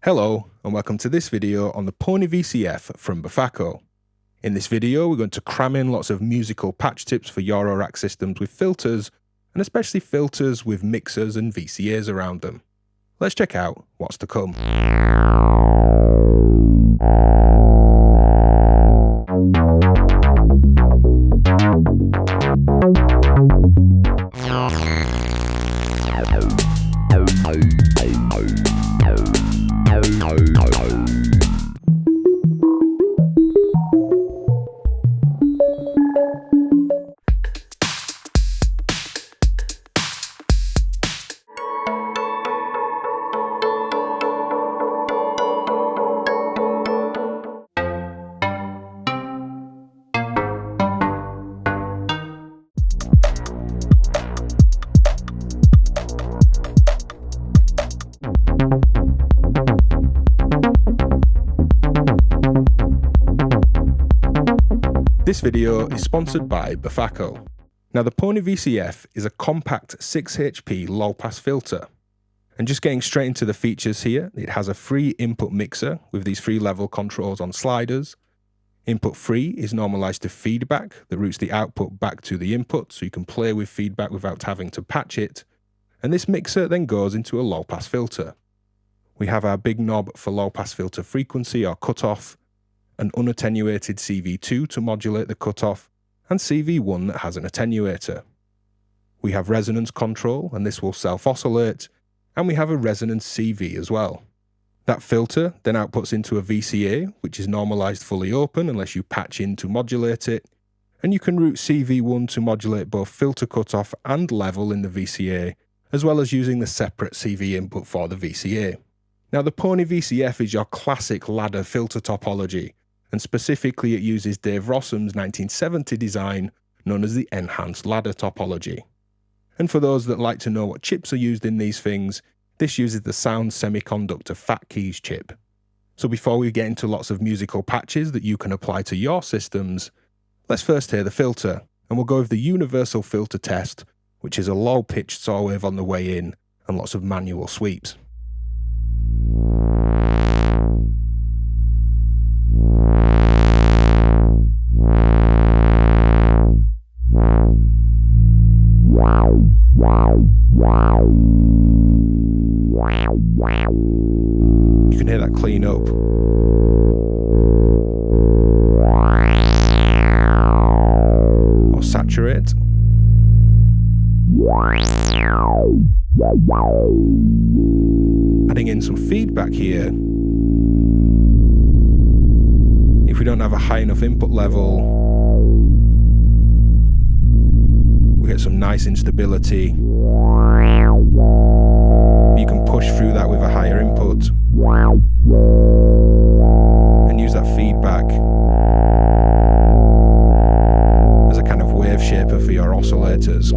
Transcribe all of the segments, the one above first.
Hello and welcome to this video on the PONY VCF from Befaco. In this video we're going to cram in lots of musical patch tips for Eurorack systems with filters, and especially filters with mixers and VCAs around them. Let's check out what's to come. This video is sponsored by Befaco. Now the PONY VCF is a compact 6 HP low pass filter. And just getting straight into the features here, it has a free input mixer with these 3 level controls on sliders. Input 3 is normalized to feedback that routes the output back to the input so you can play with feedback without having to patch it. And this mixer then goes into a low pass filter. We have our big knob for low pass filter frequency or cutoff, an unattenuated CV2 to modulate the cutoff, and CV1 that has an attenuator. We have resonance control, and this will self-oscillate, and we have a resonance CV as well. That filter then outputs into a VCA, which is normalized fully open unless you patch in to modulate it, and you can route CV1 to modulate both filter cutoff and level in the VCA, as well as using the separate CV input for the VCA. Now the PONY VCF is your classic ladder filter topology, and specifically it uses Dave Rossum's 1970 design known as the enhanced ladder topology. And for those that like to know what chips are used in these things, this uses the sound semiconductor FATKEYS chip. So before we get into lots of musical patches that you can apply to your systems, let's first hear the filter, and we'll go with the universal filter test, which is a low pitched saw wave on the way in and lots of manual sweeps. You can hear that clean up. Or saturate. Adding in some feedback here. If we don't have a high enough input level, we get some nice instability. You can push through that with a higher input and use that feedback as a kind of wave shaper for your oscillators.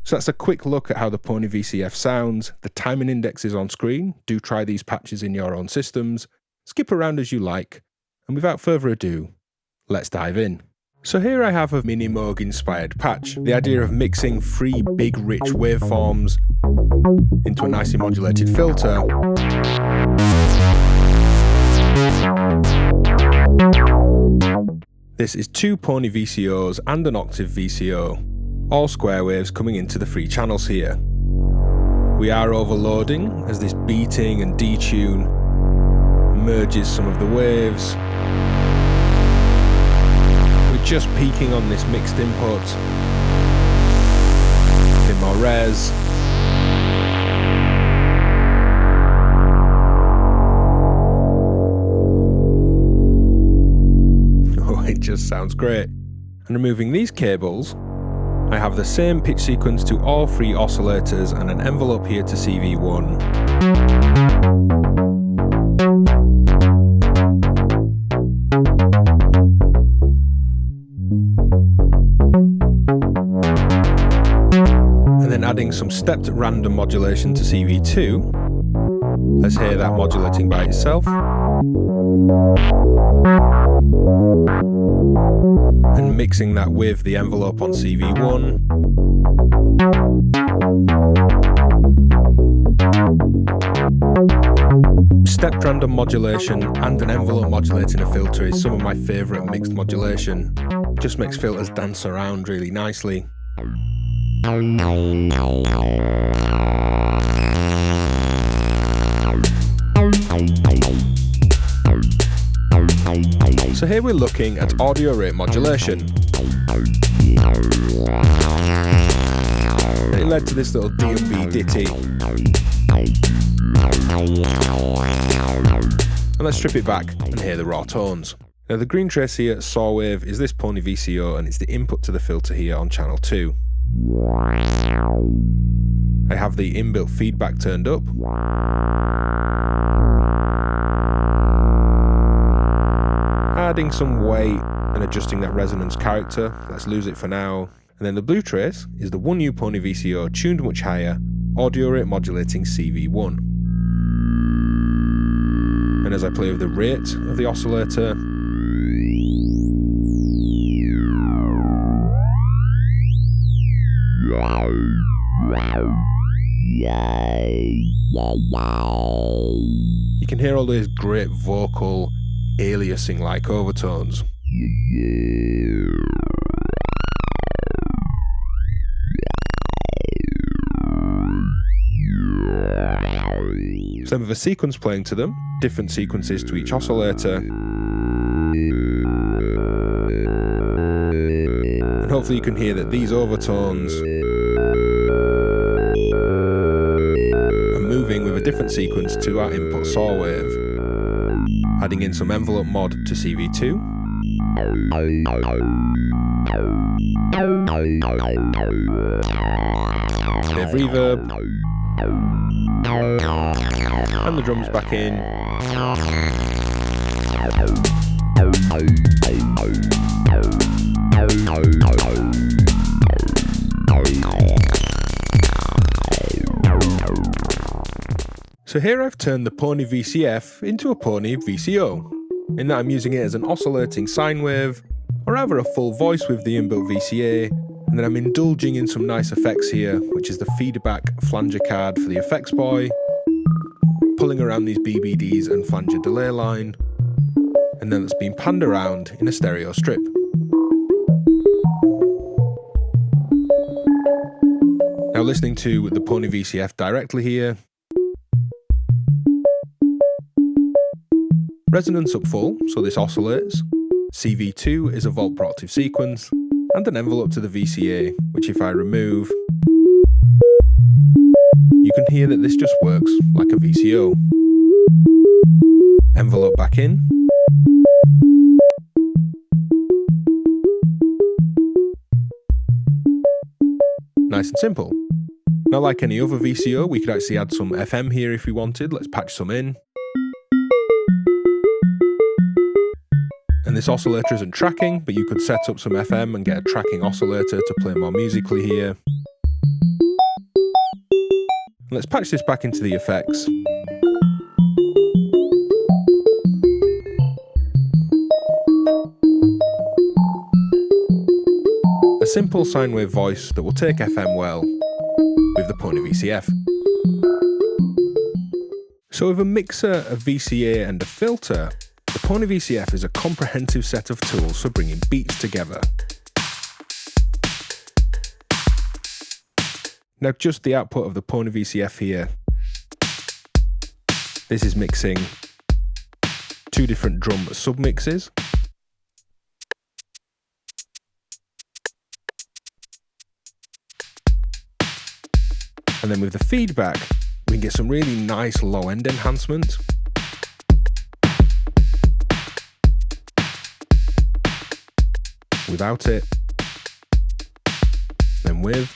So that's a quick look at how the PONY VCF sounds. The timing index is on screen. Do try these patches in your own systems. Skip around as you like. And without further ado, let's dive in. So here I have a mini Moog inspired patch. The idea of mixing 3 big rich waveforms into a nicely modulated filter. This is 2 PONY VCOs and an octave VCO, all square waves coming into the 3 channels here. We are overloading as this beating and detune merges some of the waves. Just peaking on this mixed input, a bit more res. Oh, it just sounds great. And removing these cables, I have the same pitch sequence to all 3 oscillators and an envelope here to CV1. Adding some stepped random modulation to CV2. Let's hear that modulating by itself. And mixing that with the envelope on CV1. Stepped random modulation and an envelope modulating a filter is some of my favourite mixed modulation. Just makes filters dance around really nicely. So here we're looking at Audiorate modulation. And it led to this little D&B ditty. And let's strip it back and hear the raw tones. Now the green trace here, saw wave, is this PONY VCO and it's the input to the filter here on channel 2. I have the inbuilt feedback turned up. Adding some weight and adjusting that resonance character. Let's lose it for now. And then the blue trace is the 1U PONY VCO tuned much higher, Audiorate modulating CV1. And as I play with the rate of the oscillator, you can hear all those great vocal aliasing like overtones. Some of a sequence playing to them, different sequences to each oscillator. And hopefully you can hear that these overtones are moving with a different sequence to our input saw wave. Adding in some envelope mod to CV2. Bit of reverb. And the drums back in. So here I've turned the PONY VCF into a PONY VCO, in that I'm using it as an oscillating sine wave, or rather a full voice with the inbuilt VCA, and then I'm indulging in some nice effects here, which is the feedback flanger card for the effects boy, pulling around these BBDs and flanger delay line, and then it's been panned around in a stereo strip. Now listening to the PONY VCF directly here, resonance up full, so this oscillates. CV2 is a volt per octave sequence, and an envelope to the VCA, which if I remove, you can hear that this just works like a VCO. Envelope back in. Nice and simple. Now like any other VCO, we could actually add some FM here if we wanted. Let's patch some in. And this oscillator isn't tracking, but you could set up some FM and get a tracking oscillator to play more musically here. Let's patch this back into the effects. A simple sine wave voice that will take FM well with the PONY VCF. So with a mixer, a VCA and a filter, the PONY VCF is a comprehensive set of tools for bringing beats together. Now just the output of the PONY VCF here. This is mixing two different drum submixes. And then with the feedback, we can get some really nice low end enhancement. Without it, then with,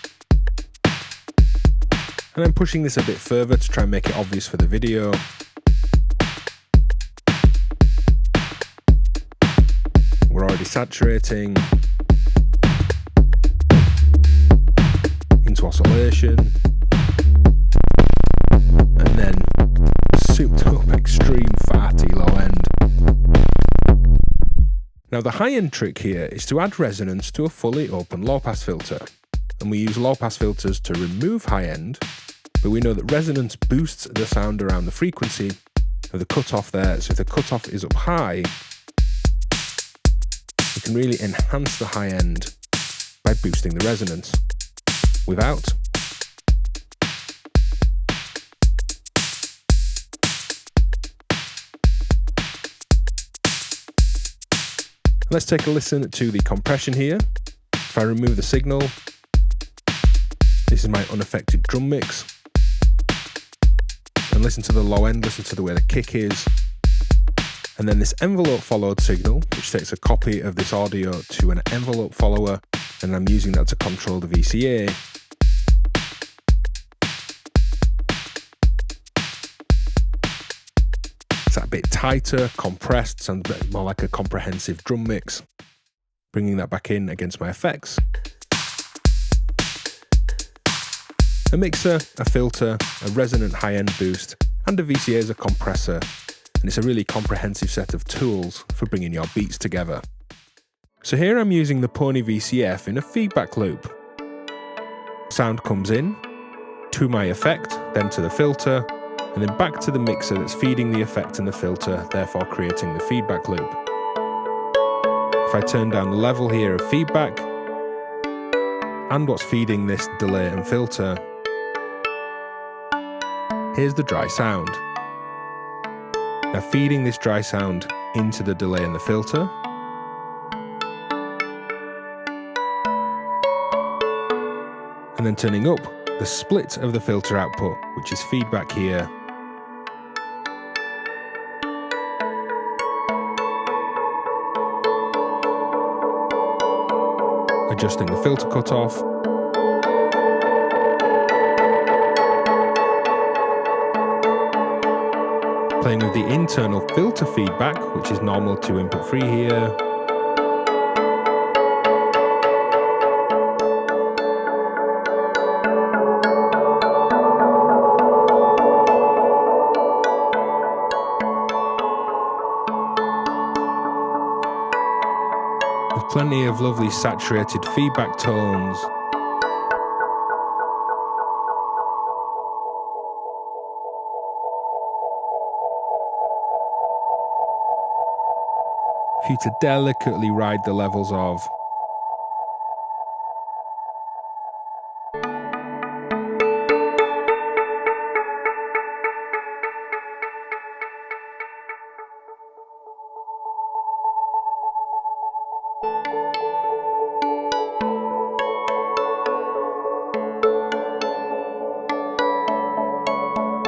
and then pushing this a bit further to try and make it obvious for the video. We're already saturating into oscillation, and then souped up extreme fatty low end. Now the high-end trick here is to add resonance to a fully open low-pass filter, and we use low-pass filters to remove high-end, but we know that resonance boosts the sound around the frequency, of the cutoff there. So if the cutoff is up high, we can really enhance the high end by boosting the resonance. Without, let's take a listen to the compression here. If I remove the signal, this is my unaffected drum mix. And listen to the low end, listen to the way the kick is. And then this envelope followed signal, which takes a copy of this audio to an envelope follower, and I'm using that to control the VCA. It's a bit tighter, compressed, sounds a bit more like a comprehensive drum mix. Bringing that back in against my effects. A mixer, a filter, a resonant high-end boost, and a VCA as a compressor. And it's a really comprehensive set of tools for bringing your beats together. So here I'm using the PONY VCF in a feedback loop. Sound comes in to my effect, then to the filter, and then back to the mixer that's feeding the effect and the filter, therefore creating the feedback loop. If I turn down the level here of feedback, and what's feeding this delay and filter, here's the dry sound. Now feeding this dry sound into the delay and the filter. And then turning up the split of the filter output, which is feedback here. Adjusting the filter cutoff. Playing with the internal filter feedback, which is normal to input 3 here. With plenty of lovely saturated feedback tones. For you to delicately ride the levels of.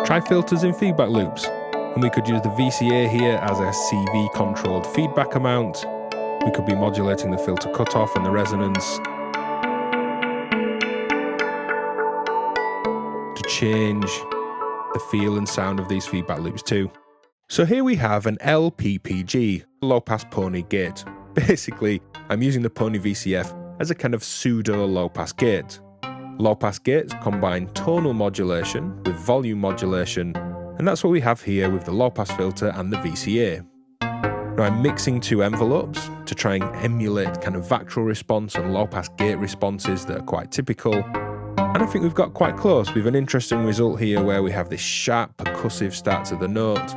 Try filters in feedback loops. And we could use the VCA here as a CV controlled feedback amount. We could be modulating the filter cutoff and the resonance to change the feel and sound of these feedback loops too. So here we have an LPPG, low pass PONY gate. Basically, I'm using the PONY VCF as a kind of pseudo low pass gate. Low pass gates combine tonal modulation with volume modulation. And that's what we have here with the low pass filter and the VCA. Now I'm mixing 2 envelopes to try and emulate kind of vactral response and low pass gate responses that are quite typical. And I think we've got quite close with an interesting result here where we have this sharp percussive start to the note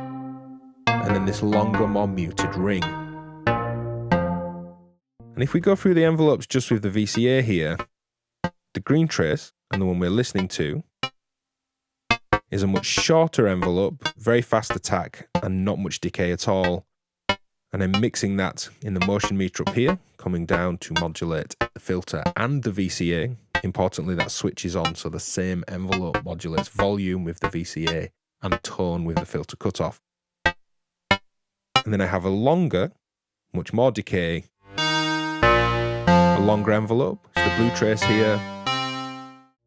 and then this longer, more muted ring. And if we go through the envelopes just with the VCA here, the green trace and the one we're listening to is a much shorter envelope, very fast attack, and not much decay at all. And I'm mixing that in the motion meter up here, coming down to modulate the filter and the VCA. Importantly, that switches on, so the same envelope modulates volume with the VCA and tone with the filter cutoff. And then I have a longer, much more decay, a longer envelope, it's the blue trace here.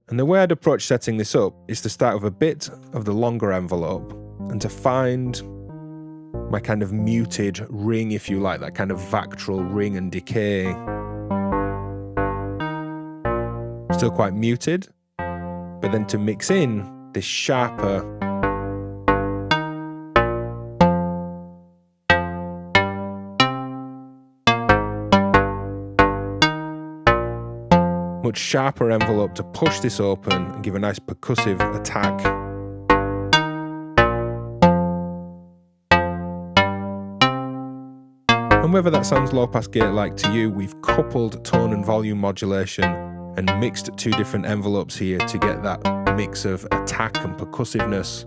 And the way I'd approach setting this up is to start with a bit of the longer envelope and to find my kind of muted ring, if you like, that kind of vactral ring and decay. Still quite muted, but then to mix in this sharper, much sharper envelope to push this open and give a nice percussive attack. And whether that sounds low pass gate like to you, we've coupled tone and volume modulation and mixed two different envelopes here to get that mix of attack and percussiveness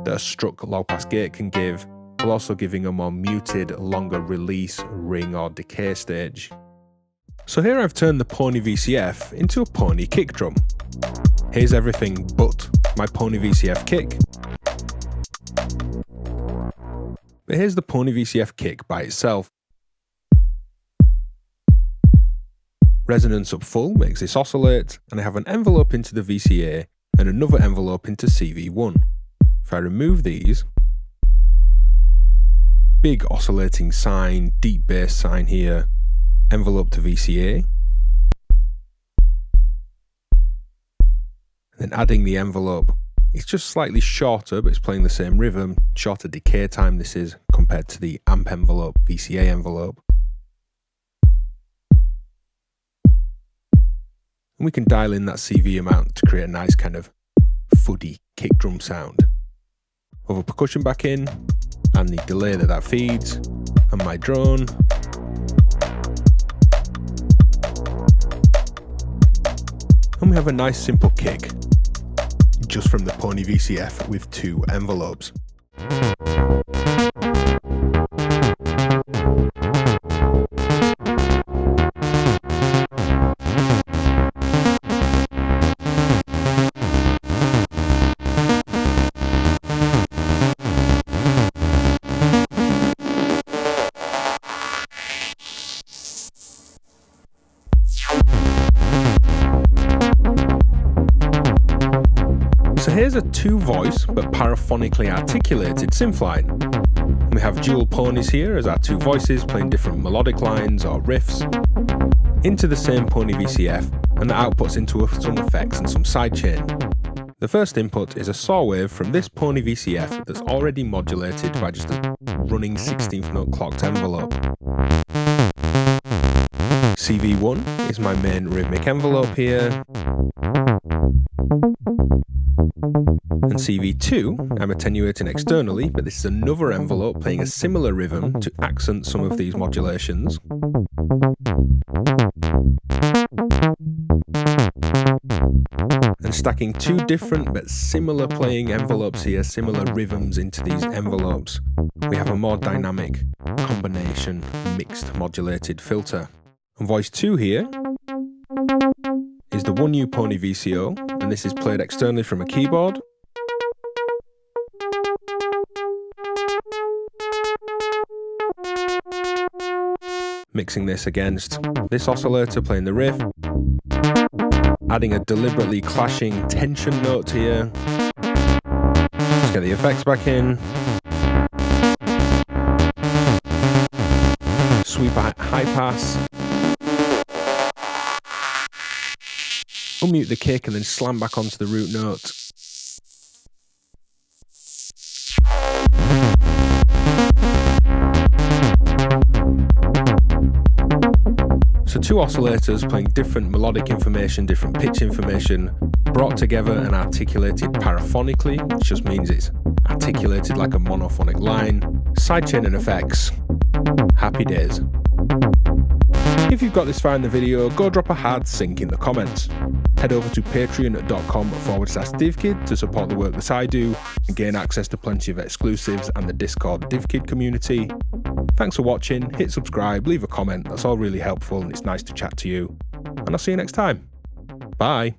that a struck low pass gate can give, while also giving a more muted, longer release, ring or decay stage. So here I've turned the PONY VCF into a PONY kick drum. Here's everything but my PONY VCF kick. But here's the PONY VCF kick by itself. Resonance up full makes this oscillate, and I have an envelope into the VCA and another envelope into CV1. If I remove these, big oscillating sine, deep bass sine here, envelope to VCA, and then adding the envelope. It's just slightly shorter, but it's playing the same rhythm, shorter decay time this is compared to the amp envelope, VCA envelope. And we can dial in that CV amount to create a nice kind of fuddy kick drum sound. Other percussion back in, and the delay that feeds, and my drone. And we have a nice simple kick, just from the PONY VCF with two envelopes. So here's a two-voice but paraphonically articulated synth line. We have dual ponies here as our two voices playing different melodic lines or riffs into the same PONY VCF, and that outputs into some effects and some sidechain. The first input is a saw wave from this PONY VCF that's already modulated by just a running 16th note clocked envelope. CV1 is my main rhythmic envelope here. And CV2, I'm attenuating externally, but this is another envelope playing a similar rhythm to accent some of these modulations. And stacking two different but similar playing envelopes here, similar rhythms into these envelopes, we have a more dynamic combination mixed modulated filter. And voice 2 here is the 1U PONY VCO, and this is played externally from a keyboard. Mixing this against this oscillator playing the riff, adding a deliberately clashing tension note here. Let's get the effects back in. Sweep high pass. Unmute the kick and then slam back onto the root note. So two oscillators playing different melodic information, different pitch information, brought together and articulated paraphonically, which just means it's articulated like a monophonic line. Sidechain and effects. Happy days. If you've got this far in the video, go drop a hard sync in the comments. Head over to patreon.com/DivKid to support the work that I do and gain access to plenty of exclusives and the Discord DivKid community. Thanks for watching, hit subscribe, leave a comment, that's all really helpful and it's nice to chat to you. And I'll see you next time. Bye.